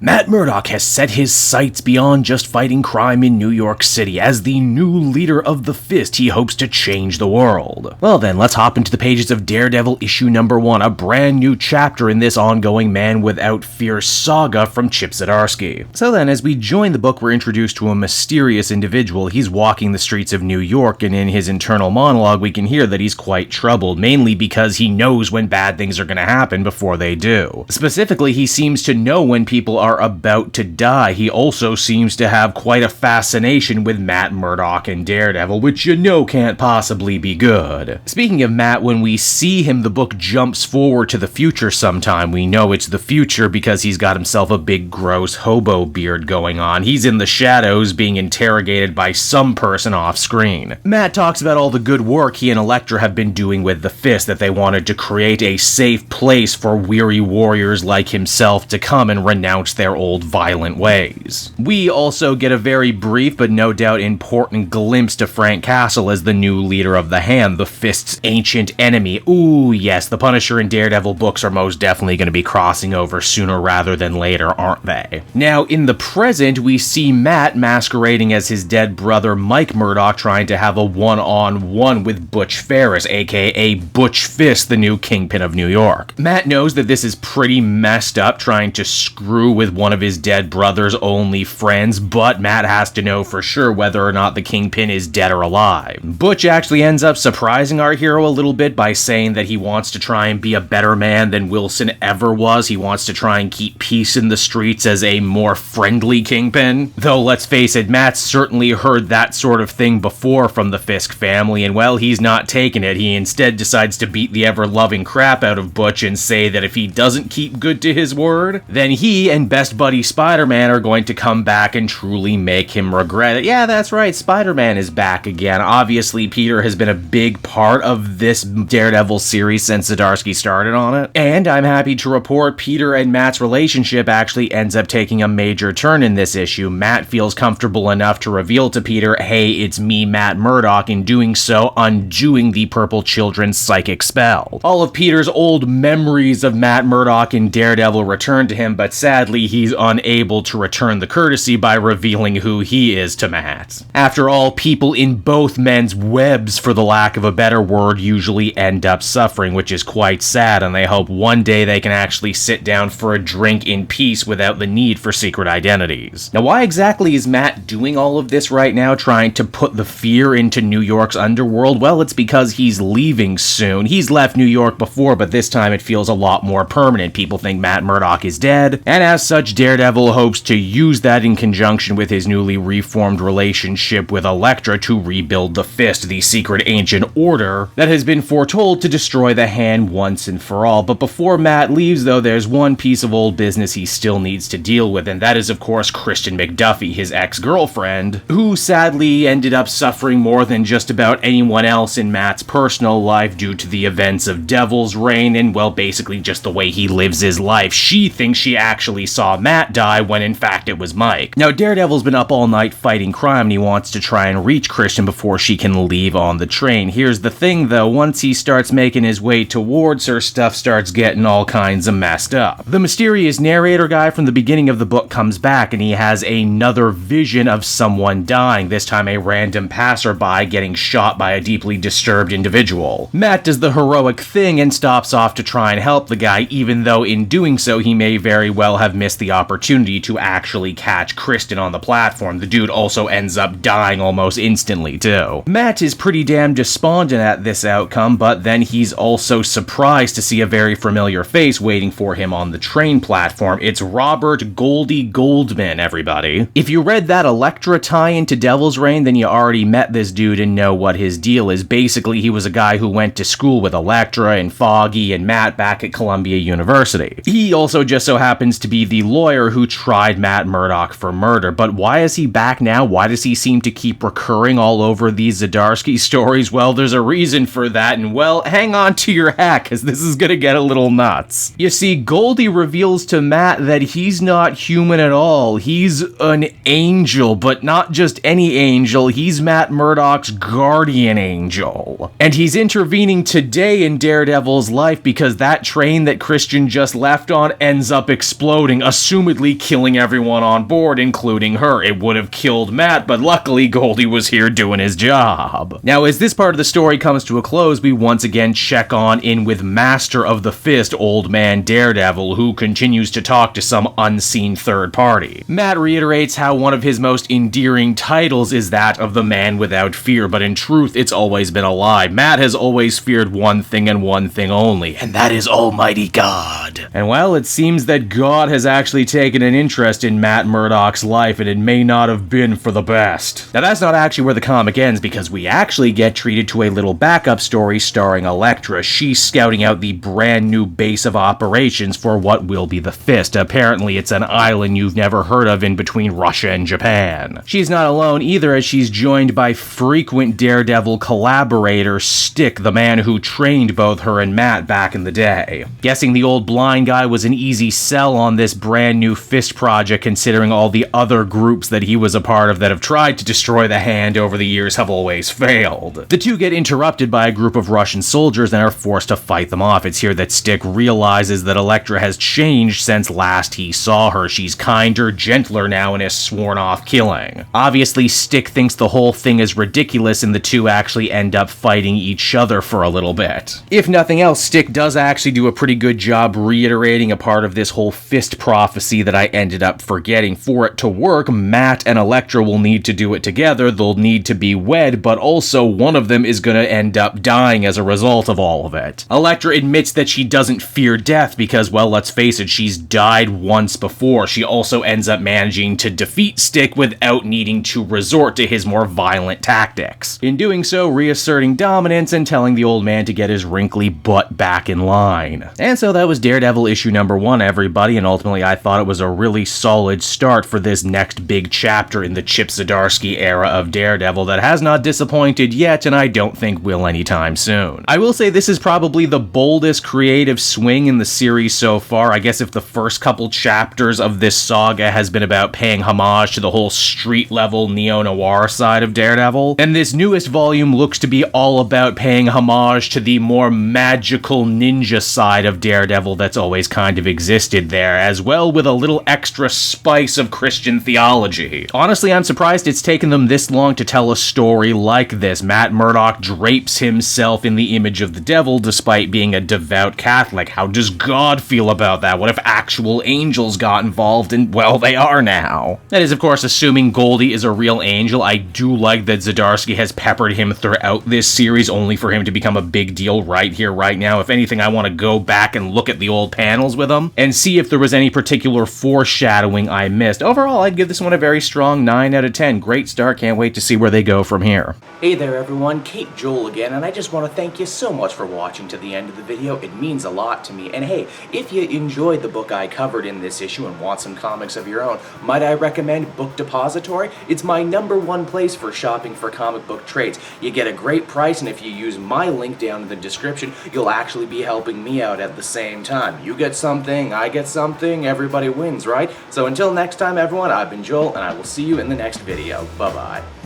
Matt Murdock has set his sights beyond just fighting crime in New York City. As the new leader of the Fist, he hopes to change the world. Well then, let's hop into the pages of Daredevil issue number 1, a brand new chapter in this ongoing Man Without Fear saga from Chip Zdarsky. So then, as we join the book, we're introduced to a mysterious individual. He's walking the streets of New York, and in his internal monologue, we can hear that he's quite troubled, mainly because he knows when bad things are going to happen before they do. Specifically, he seems to know when people are about to die. He also seems to have quite a fascination with Matt Murdock and Daredevil, which you know can't possibly be good. Speaking of Matt, when we see him, the book jumps forward to the future sometime. We know it's the future because he's got himself a big gross hobo beard going on. He's in the shadows being interrogated by some person off screen. Matt talks about all the good work he and Elektra have been doing with the Fist, that they wanted to create a safe place for weary warriors like himself to come and renounce their old violent ways. We also get a very brief but no doubt important glimpse to Frank Castle as the new leader of the Hand, the Fist's ancient enemy. Ooh, yes, the Punisher and Daredevil books are most definitely going to be crossing over sooner rather than later, aren't they? Now, in the present, we see Matt masquerading as his dead brother Mike Murdock, trying to have a one-on-one with Butch Ferris, aka Butch Fist, the new kingpin of New York. Matt knows that this is pretty messed up, trying to screw with one of his dead brother's only friends, but Matt has to know for sure whether or not the kingpin is dead or alive. Butch actually ends up surprising our hero a little bit by saying that he wants to try and be a better man than Wilson ever was. He wants to try and keep peace in the streets as a more friendly kingpin. Though, let's face it, Matt's certainly heard that sort of thing before from the Fisk family, and well, he's not taking it. He instead decides to beat the ever-loving crap out of Butch and say that if he doesn't keep good to his word, then he and best buddy Spider-Man are going to come back and truly make him regret it. Yeah, that's right, Spider-Man is back again. Obviously, Peter has been a big part of this Daredevil series since Zdarsky started on it, and I'm happy to report Peter and Matt's relationship actually ends up taking a major turn in this issue. Matt feels comfortable enough to reveal to Peter, hey, it's me, Matt Murdock, in doing so, undoing the Purple Children's psychic spell. All of Peter's old memories of Matt Murdock and Daredevil return to him, but sadly, he's unable to return the courtesy by revealing who he is to Matt. After all, people in both men's webs, for the lack of a better word, usually end up suffering, which is quite sad, and they hope one day they can actually sit down for a drink in peace without the need for secret identities. Now, why exactly is Matt doing all of this right now, trying to put the fear into New York's underworld? Well, it's because he's leaving soon. He's left New York before, but this time it feels a lot more permanent. People think Matt Murdock is dead, and as such, Daredevil hopes to use that in conjunction with his newly reformed relationship with Elektra to rebuild the Fist, the secret ancient order that has been foretold to destroy the Hand once and for all. But before Matt leaves, though, there's one piece of old business he still needs to deal with, and that is, of course, Kristen McDuffie, his ex-girlfriend, who sadly ended up suffering more than just about anyone else in Matt's personal life due to the events of Devil's Reign and, well, basically just the way he lives his life. She thinks she actually saw Matt die when in fact it was Mike. Now, Daredevil's been up all night fighting crime, and he wants to try and reach Kristen before she can leave on the train. Here's the thing, though, once he starts making his way towards her, stuff starts getting all kinds of messed up. The mysterious narrator guy from the beginning of the book comes back, and he has another vision of someone dying, this time a random passerby getting shot by a deeply disturbed individual. Matt does the heroic thing and stops off to try and help the guy, even though in doing so he may very well have missed the opportunity to actually catch Kristen on the platform. The dude also ends up dying almost instantly, too. Matt is pretty damn despondent at this outcome, but then he's also surprised to see a very familiar face waiting for him on the train platform. It's Robert Goldie Goldman, everybody. If you read that Elektra tie-in to Devil's Reign, then you already met this dude and know what his deal is. Basically, he was a guy who went to school with Elektra and Foggy and Matt back at Columbia University. He also just so happens to be the lawyer who tried Matt Murdock for murder. But why is he back now? Why does he seem to keep recurring all over these Zdarsky stories? Well, there's a reason for that, and well, hang on to your hat, because this is gonna get a little nuts. You see, Goldie reveals to Matt that he's not human at all. He's an angel, but not just any angel. He's Matt Murdock's guardian angel. And he's intervening today in Daredevil's life because that train that Christian just left on ends up exploding. A assumedly killing everyone on board, including her. It would have killed Matt, but luckily Goldie was here doing his job. Now, as this part of the story comes to a close, we once again check on in with Master of the Fist, Old Man Daredevil, who continues to talk to some unseen third party. Matt reiterates how one of his most endearing titles is that of the Man Without Fear, but in truth, it's always been a lie. Matt has always feared one thing and one thing only, and that is Almighty God. And well, it seems that God has actually taken an interest in Matt Murdock's life, and it may not have been for the best. Now, that's not actually where the comic ends, because we actually get treated to a little backup story starring Elektra. She's scouting out the brand new base of operations for what will be the Fist. Apparently, it's an island you've never heard of in between Russia and Japan. She's not alone either, as she's joined by frequent Daredevil collaborator Stick, the man who trained both her and Matt back in the day. Guessing the old blind guy was an easy sell on this brand new Fist project, considering all the other groups that he was a part of that have tried to destroy the Hand over the years have always failed. The two get interrupted by a group of Russian soldiers and are forced to fight them off. It's here that Stick realizes that Elektra has changed since last he saw her. She's kinder, gentler now, and has sworn off killing. Obviously, Stick thinks the whole thing is ridiculous, and the two actually end up fighting each other for a little bit. If nothing else, Stick does actually do a pretty good job reiterating a part of this whole Fist prophecy that I ended up forgetting. For it to work, Matt and Elektra will need to do it together. They'll need to be wed, but also one of them is going to end up dying as a result of all of it. Elektra admits that she doesn't fear death because, well, let's face it, she's died once before. She also ends up managing to defeat Stick without needing to resort to his more violent tactics. In doing so, reasserting dominance and telling the old man to get his wrinkly butt back in line. And so that was Daredevil issue number 1, everybody, and ultimately I thought it was a really solid start for this next big chapter in the Chip Zdarsky era of Daredevil that has not disappointed yet, and I don't think will anytime soon. I will say this is probably the boldest creative swing in the series so far. I guess if the first couple chapters of this saga has been about paying homage to the whole street-level neo-noir side of Daredevil, then this newest volume looks to be all about paying homage to the more magical ninja side of Daredevil that's always kind of existed there, as well with a little extra spice of Christian theology. Honestly, I'm surprised it's taken them this long to tell a story like this. Matt Murdock drapes himself in the image of the devil despite being a devout Catholic. How does God feel about that? What if actual angels got involved? And, well, they are now. That is, of course, assuming Goldie is a real angel. I do like that Zdarsky has peppered him throughout this series only for him to become a big deal right here, right now. If anything, I want to go back and look at the old panels with him and see if there was any particular foreshadowing I missed. Overall, I'd give this one a very strong 9 out of 10. Great start. Can't wait to see where they go from here. Hey there everyone, Kate Joel again, and I just want to thank you so much for watching to the end of the video. It means a lot to me. And hey, if you enjoyed the book I covered in this issue and want some comics of your own, might I recommend Book Depository? It's my #1 place for shopping for comic book trades. You get a great price, and if you use my link down in the description, you'll actually be helping me out at the same time. You get something, I get something, everybody wins, right? So until next time everyone, I've been Joel, and I will see you in the next video. Bye-bye.